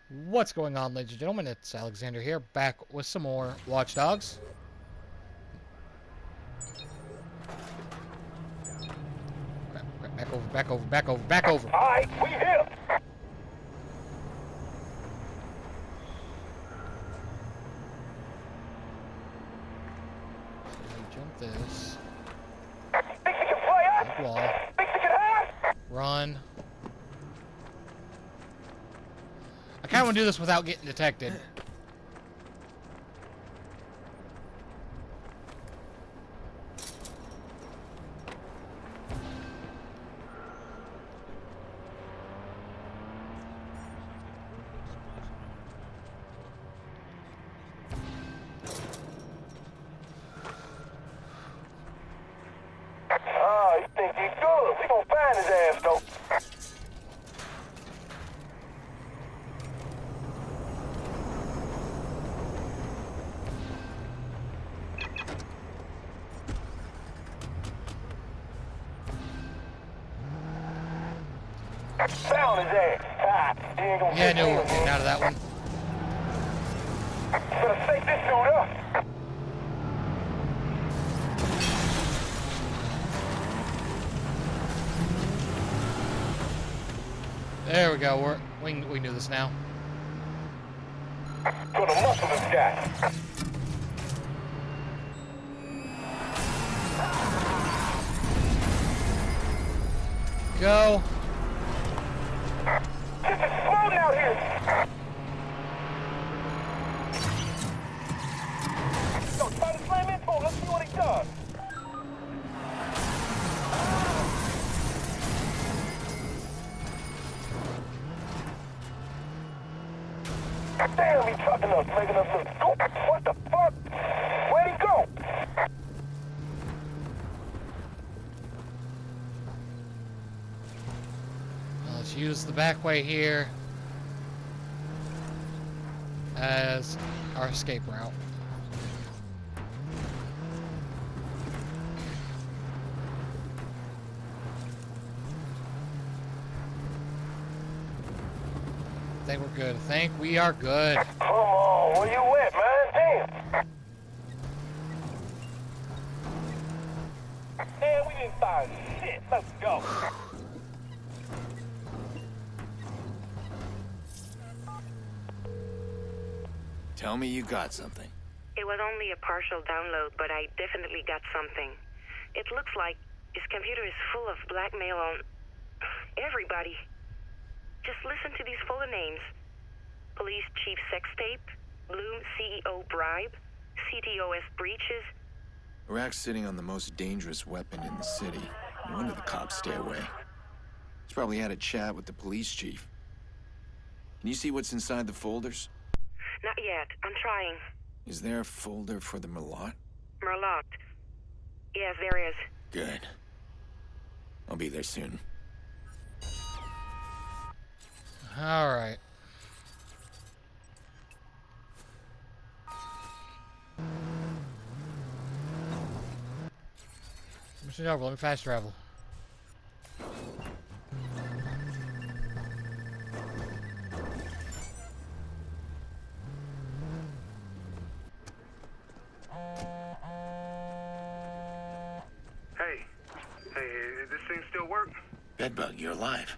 What's going on, ladies and gentlemen? It's Alexander here, back with some more Watch Dogs. Crap, back over. Alright, we here! Jump this. Think you can play us? Big wall. Think you can hide? Run. I kind of want to do this without getting detected. Oh, you think you good? We gon' find his ass, though. Found his ass. He ain't gonna Yeah, I get knew we me were getting out of that one. Better shake this dude up. There we go. We can do this now. Gonna muscle this guy. Go. This is exploding out here. Yo, try to slam into him. Let's see what he does. Damn, he trucking us, making us look stupid. What the fuck? Where'd he go? Well, let's use the back way here as our escape route. I think we're good. I think we are good. Come on, where you at, man? Damn. Man, we didn't find shit. Let's go. Tell me you got something. It was only a partial download, but I definitely got something. It looks like his computer is full of blackmail on everybody. Just listen to these folder names. Police Chief Sex Tape, Bloom CEO Bribe, CTOS Breaches. Iraq's sitting on the most dangerous weapon in the city. No wonder the cops stay away. He's probably had a chat with the police chief. Can you see what's inside the folders? Not yet. I'm trying. Is there a folder for the Merlot? Merlot. Yes, there is. Good. I'll be there soon. All right. Mr. Noble, let me fast travel. Hey, this thing still work? Bedbug, you're alive.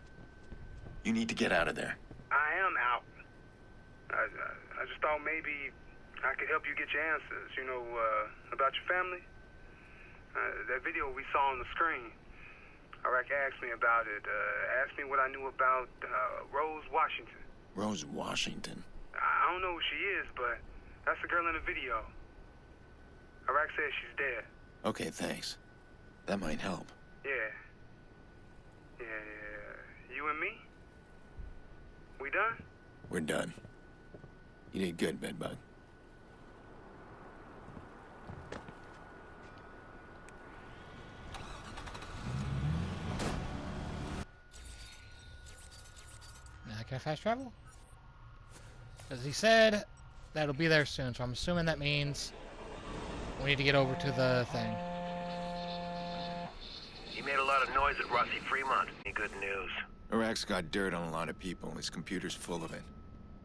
You need to get out of there. I am out. I just thought maybe I could help you get your answers, about your family. That video we saw on the screen. Iraq asked me about it, asked me what I knew about Rose Washington. Rose Washington? I don't know who she is, but that's the girl in the video. Iraq says she's dead. Okay, thanks. That might help. Yeah. You and me? We done? We're done. You did good, Bedbug. Now can I fast travel? As he said, that'll be there soon, so I'm assuming that means we need to get over to the thing. He made a lot of noise at Rossi Fremont. Any good news? Iraq's got dirt on a lot of people. His computer's full of it.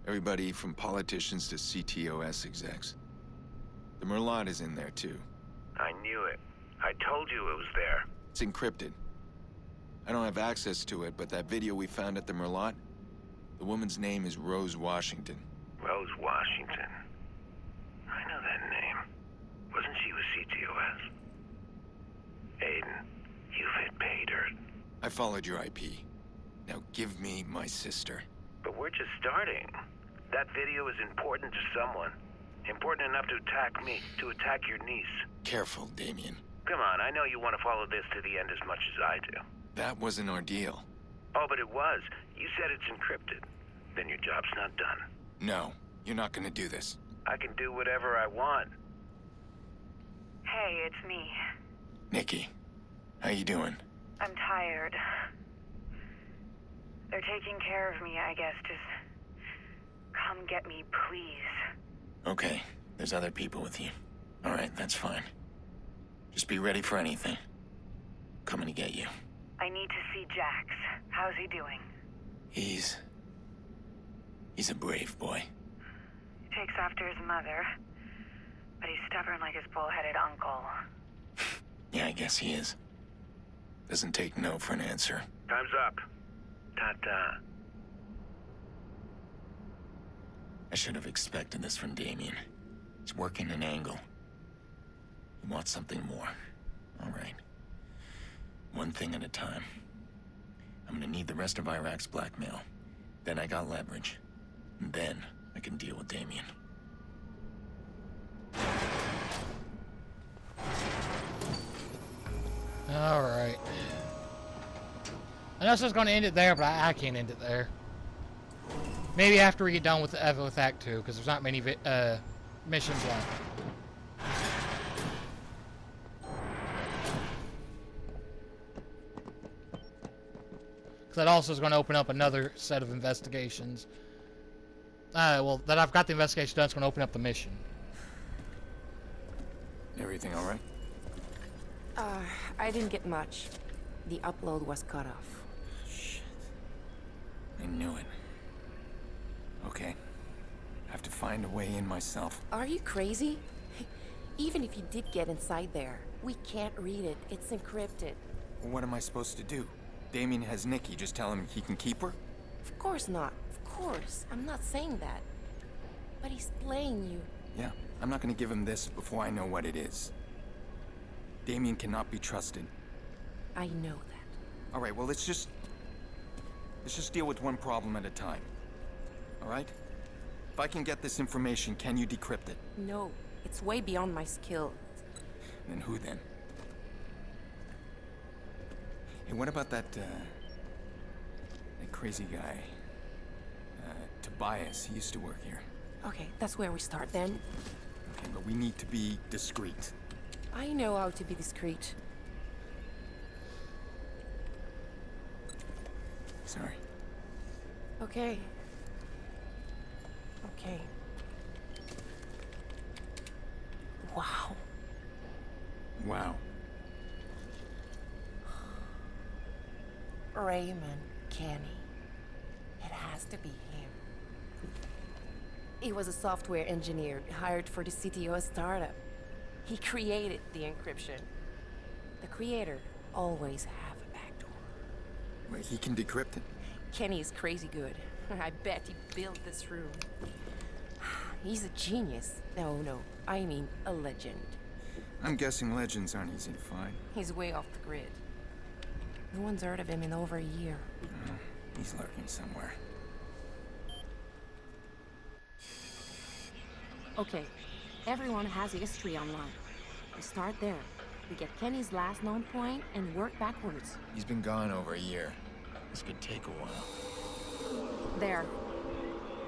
Everybody from politicians to CTOS execs. The Merlot is in there, too. I knew it. I told you it was there. It's encrypted. I don't have access to it, but that video we found at the Merlot, the woman's name is Rose Washington. Rose Washington. I know that name. Wasn't she with CTOS? Aiden, you've hit pay dirt. I followed your IP. Now give me my sister. But we're just starting. That video is important to someone. Important enough to attack me, to attack your niece. Careful, Damien. Come on, I know you want to follow this to the end as much as I do. That wasn't our deal. Oh, but it was. You said it's encrypted. Then your job's not done. No, you're not gonna do this. I can do whatever I want. Hey, it's me. Nikki, how you doing? I'm tired. They're taking care of me, I guess. Just come get me, please. Okay, there's other people with you. All right, that's fine. Just be ready for anything. Coming to get you. I need to see Jax. How's he doing? He's a brave boy. He takes after his mother, but he's stubborn like his bull-headed uncle. Yeah, I guess he is. Doesn't take no for an answer. Time's up. Ta-ta. I should have expected this from Damien. He's working an angle. He wants something more. All right. One thing at a time. I'm gonna need the rest of Iraq's blackmail. Then I got leverage. And then I can deal with Damien. Alright. I know this is going to end it there, but I can't end it there. Maybe after we get done with Act 2, because there's not many missions left. Because that also is going to open up another set of investigations. Well, that I've got the investigation done, it's going to open up the mission. Everything all right? I didn't get much. The upload was cut off. Shit. I knew it. Okay. I have to find a way in myself. Are you crazy? Even if you did get inside there, we can't read it. It's encrypted. What am I supposed to do? Damien has Nikki. Just tell him he can keep her? Of course not. Of course. I'm not saying that. But he's playing you. Yeah. I'm not gonna give him this before I know what it is. Damien cannot be trusted. I know that. All right, well, let's just deal with one problem at a time. All right? If I can get this information, can you decrypt it? No, it's way beyond my skill. Then who then? Hey, what about that crazy guy? Tobias, he used to work here. Okay, that's where we start then. Okay, but we need to be discreet. I know how to be discreet. Sorry. Okay. Okay. Wow. Wow. Raymond, Kenny. It has to be him. He was a software engineer hired for the CTO startup. He created the encryption. The creator always have a backdoor. Wait, he can decrypt it? Kenny is crazy good. I bet he built this room. He's a genius. No, I mean a legend. I'm guessing legends aren't easy to find. He's way off the grid. No one's heard of him in over a year. He's lurking somewhere. Okay, everyone has a history online. We start there. We get Kenny's last known point and work backwards. He's been gone over a year. This could take a while. There.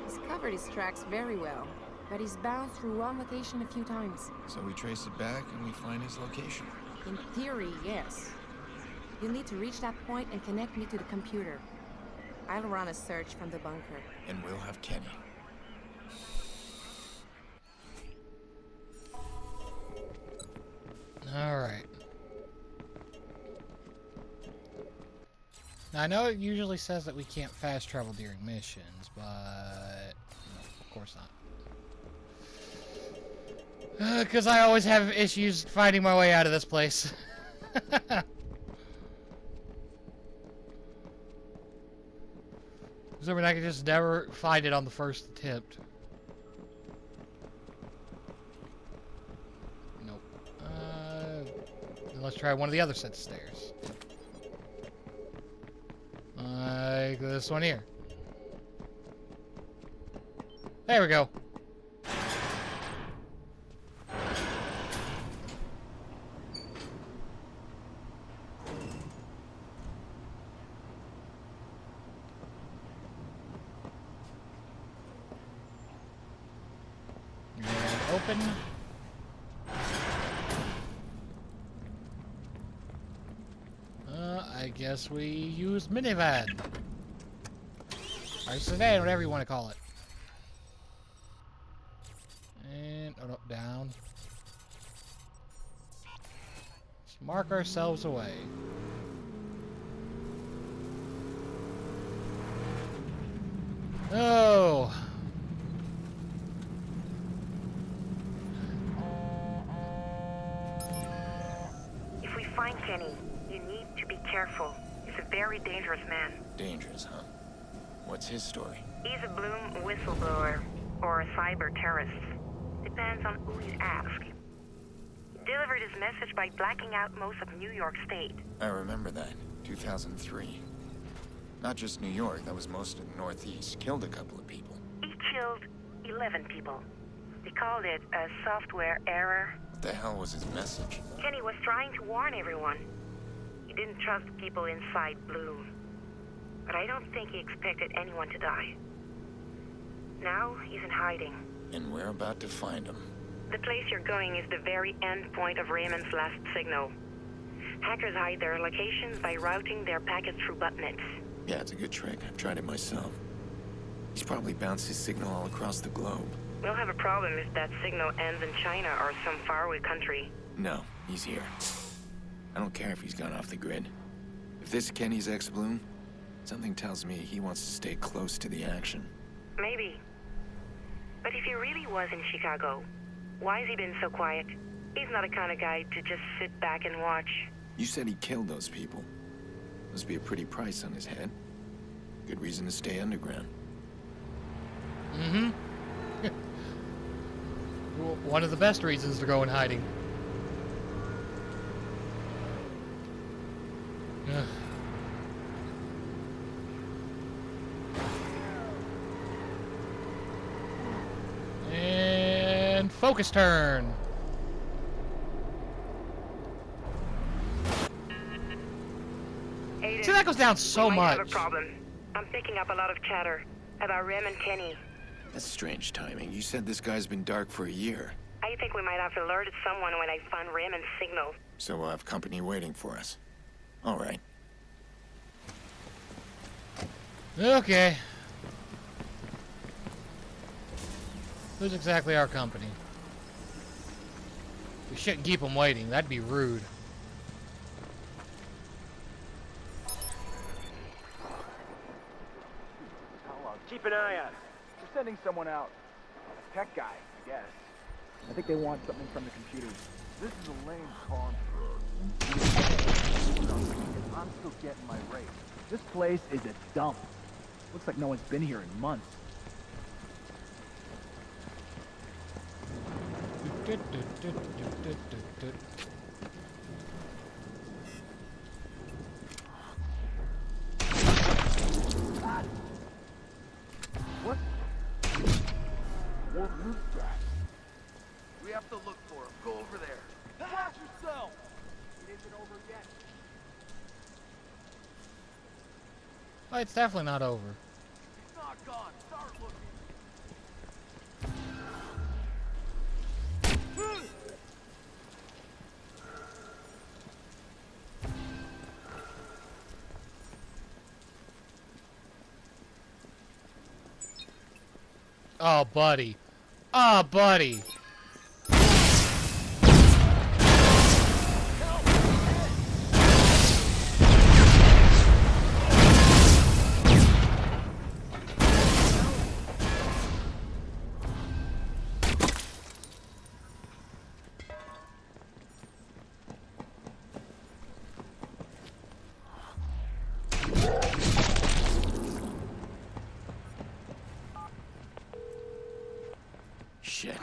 He's covered his tracks very well, but he's bounced through one location a few times. So we trace it back and we find his location. In theory, yes. You'll need to reach that point and connect me to the computer. I'll run a search from the bunker. And we'll have Kenny. Alright. Now, I know it usually says that we can't fast travel during missions, but course not. Because I always have issues finding my way out of this place. So I mean, I can just never find it on the first attempt. Nope. Then let's try one of the other sets of stairs. Like this one here. There we go. Open. I guess we use minivan. Or sedan, whatever you want to call it. And, oh no, down. Let's mark ourselves away. Oh. If we find Kenny, you need to be careful. He's a very dangerous man. Dangerous, huh? What's his story? He's a Bloom whistleblower or a cyber terrorist. Depends on who you ask. He delivered his message by blacking out most of New York State. I remember that. 2003. Not just New York, that was most of the Northeast. Killed a couple of people. He killed 11 people. They called it a software error. What the hell was his message? Kenny was trying to warn everyone. He didn't trust people inside Bloom. But I don't think he expected anyone to die. Now he's in hiding. And we're about to find him. The place you're going is the very end point of Raymond's last signal. Hackers hide their locations by routing their packets through botnets. Yeah, it's a good trick. I've tried it myself. He's probably bounced his signal all across the globe. We'll have a problem if that signal ends in China or some faraway country. No, he's here. I don't care if he's gone off the grid. If this is Kenny's ex-Bloom, something tells me he wants to stay close to the action. Maybe. But if he really was in Chicago, why has he been so quiet? He's not the kind of guy to just sit back and watch. You said he killed those people. Must be a pretty price on his head. Good reason to stay underground. Mm-hmm. One of the best reasons to go in hiding. Ugh. And focus turn. Aiden, See, that goes down so we might much. have a problem. I'm picking up a lot of chatter about Rem and Kenny. That's strange timing. You said this guy's been dark for a year. I think we might have alerted someone when I found Raymond's signal. So we'll have company waiting for us. All right. Okay. Who's exactly our company? We shouldn't keep them waiting. That'd be rude. Keep an eye on it. We're sending someone out. A tech guy, I guess. I think they want something from the computers. This is a lame contract. I'm still getting my rate. This place is a dump. Looks like no one's been here in months. What? What is that? We have to look for him. Go over there. Watch yourself! It isn't over yet. Oh, it's definitely not over. It's not gone. Start looking. Oh, buddy. Oh, buddy. Shit.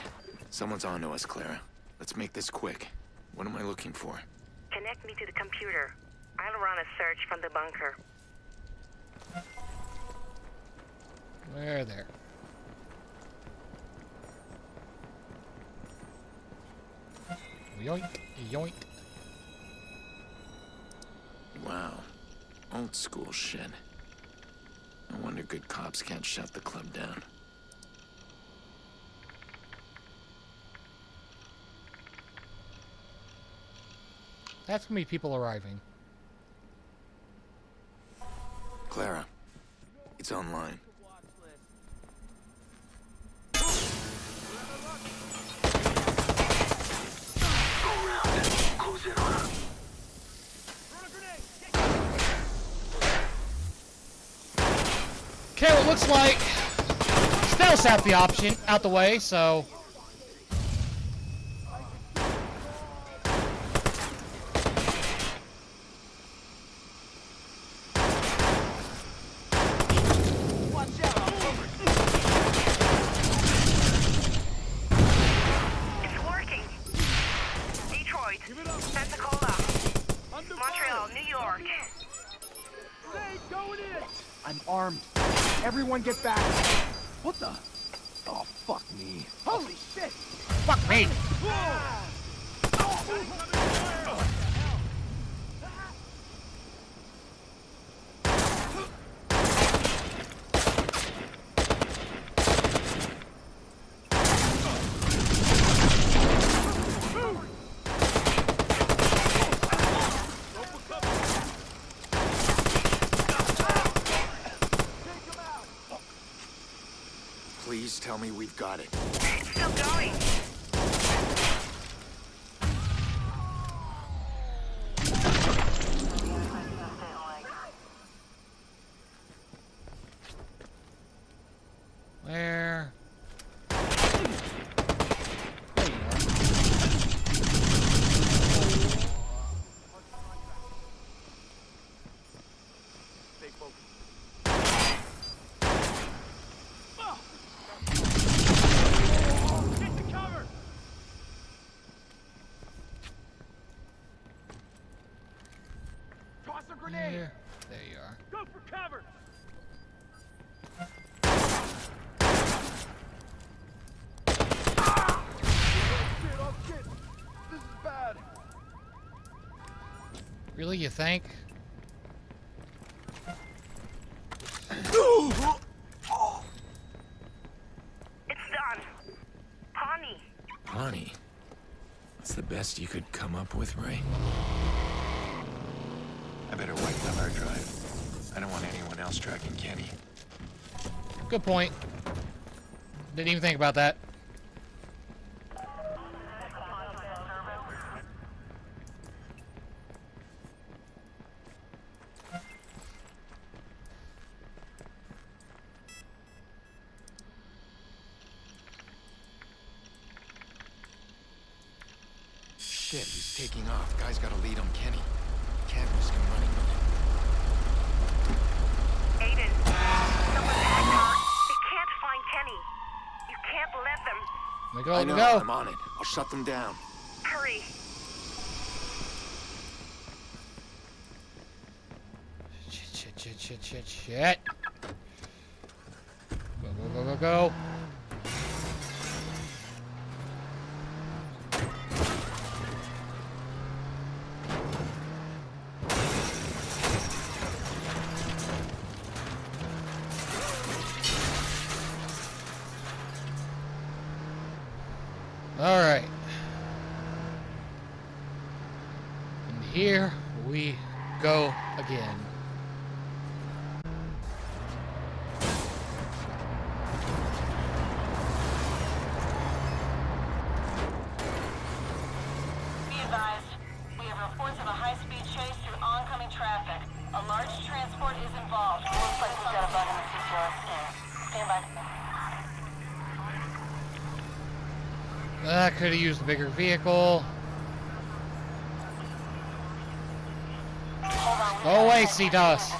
Someone's onto us, Clara. Let's make this quick. What am I looking for? Connect me to the computer. I'll run a search from the bunker. There. Yoink, yoink. Wow. Old school shit. No wonder good cops can't shut the club down. That's gonna be people arriving. Clara, it's online. Close in on her. Okay, well, it looks like stealth's out the way, so It's working. Detroit, Pensacola, Montreal, New York. I'm armed. Everyone get back. What the? Oh, fuck me. Holy shit! fuck me. Please tell me we've got it. It's still going. Where? Stay focused. Get the cover! Toss a grenade! Here. There you are. Go for cover! Oh shit! This is bad! Really, you think? It's done. Honey. Honey, that's the best you could come up with, Ray? I better wipe the hard drive. I don't want anyone else tracking Kenny. Good point. Didn't even think about that. Shit, he's taking off. Guy's got a lead on Kenny. Can't risk him running with it. Aiden, someone's at the car. They can't find Kenny. You can't let them. Let go, I let know, go. I'm on it. I'll shut them down. Hurry. Shit. Go. All right. And here we go again. Be advised, we have reports of a high-speed chase through oncoming traffic. A large transport is involved. Looks like we've got a bug in the CTOS scan. Stand by. I could have used a bigger vehicle. Hold on. Go away, CTOS.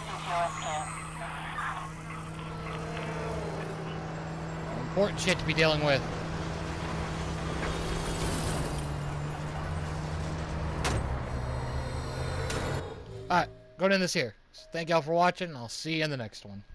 Important shit to be dealing with. Alright, going to end this here. So thank y'all for watching, and I'll see you in the next one.